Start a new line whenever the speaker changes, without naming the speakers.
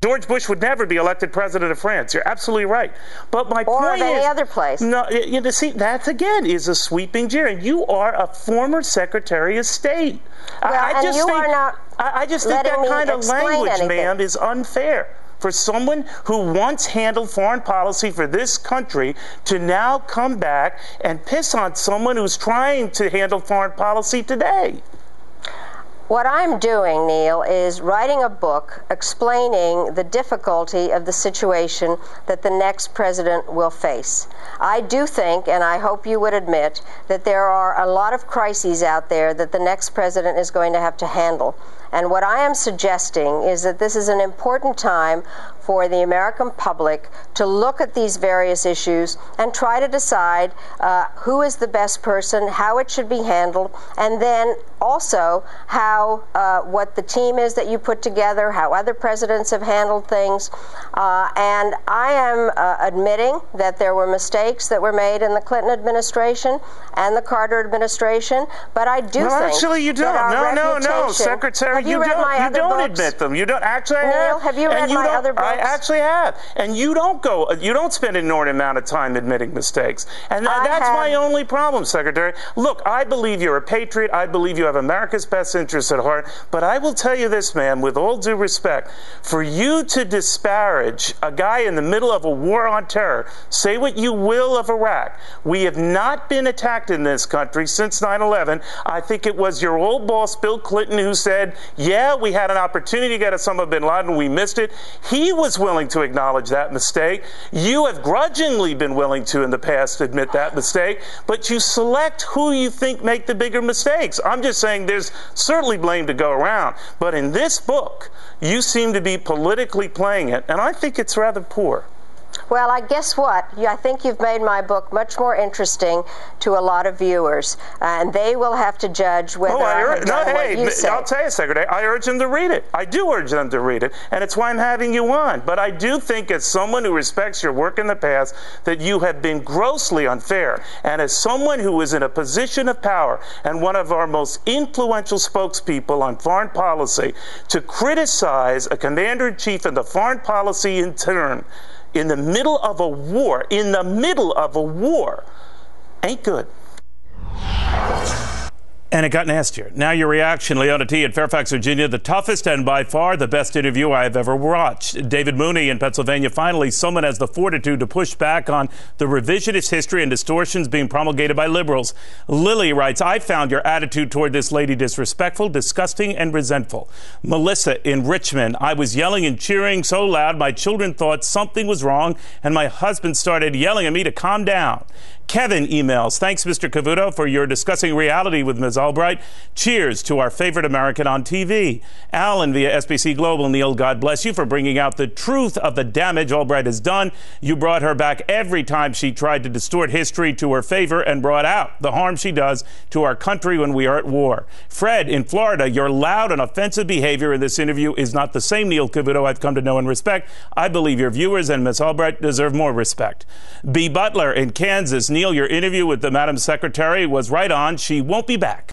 George Bush would never be elected president of France. You're absolutely right. But my point is...
Or of any other place.
No, you know, see, that again is a sweeping jeer. And you are a former Secretary of State.
Well,
I just think that kind of language, ma'am, is unfair. For someone who once handled foreign policy for this country to now come back and piss on someone who's trying to handle foreign policy today.
What I'm doing, Neil, is writing a book explaining the difficulty of the situation that the next president will face. I do think, and I hope you would admit, that there are a lot of crises out there that the next president is going to have to handle. And what I am suggesting is that this is an important time for the American public to look at these various issues and try to decide who is the best person, how it should be handled, and then also how what the team is that you put together, how other presidents have handled things. And I am admitting that there were mistakes that were made in the Clinton administration and the Carter administration, but I do think
actually you don't. No, Secretary, you don't admit them. You don't actually.
Neil, have you read my other books?
I actually have, and you don't spend an inordinate amount of time admitting mistakes, and that's my only problem, Secretary. Look, I believe you're a patriot. I believe you have America's best interests at heart, but I will tell you this, ma'am, with all due respect, for you to disparage a guy in the middle of a war on terror, say what you will of Iraq, we have not been attacked in this country since 9/11. I think it was your old boss, Bill Clinton, who said, yeah, we had an opportunity to get Osama bin Laden, we missed it. He was willing to acknowledge that mistake. You have grudgingly been willing to, in the past, admit that mistake, but you select who you think make the bigger mistakes. I'm just saying there's certainly blame to go around, but in this book, you seem to be politically playing it, and I think it's rather poor.
Well, I guess what? I think you've made my book much more interesting to a lot of viewers, and they will have to judge whether I have done what you say.
I'll tell you, Secretary, I urge them to read it. I do urge them to read it, and it's why I'm having you on. But I do think, as someone who respects your work in the past, that you have been grossly unfair. And as someone who is in a position of power and one of our most influential spokespeople on foreign policy, to criticize a commander-in-chief in the foreign policy in turn, in the middle of a war, ain't good. And it got nastier. Now your reaction, Leona T. in Fairfax, Virginia, the toughest and by far the best interview I have ever watched. David Mooney in Pennsylvania, finally someone has the fortitude to push back on the revisionist history and distortions being promulgated by liberals. Lily writes, I found your attitude toward this lady disrespectful, disgusting, and resentful. Melissa in Richmond, I was yelling and cheering so loud my children thought something was wrong, and my husband started yelling at me to calm down. Kevin emails, thanks, Mr. Cavuto, for your discussing reality with Ms. Albright. Cheers to our favorite American on TV. Alan via SBC Global, Neil, God bless you for bringing out the truth of the damage Albright has done. You brought her back every time she tried to distort history to her favor and brought out the harm she does to our country when we are at war. Fred in Florida, your loud and offensive behavior in this interview is not the same Neil Cavuto I've come to know and respect. I believe your viewers and Ms. Albright deserve more respect. B. Butler in Kansas, Neil, your interview with the Madam Secretary was right on. She won't be back.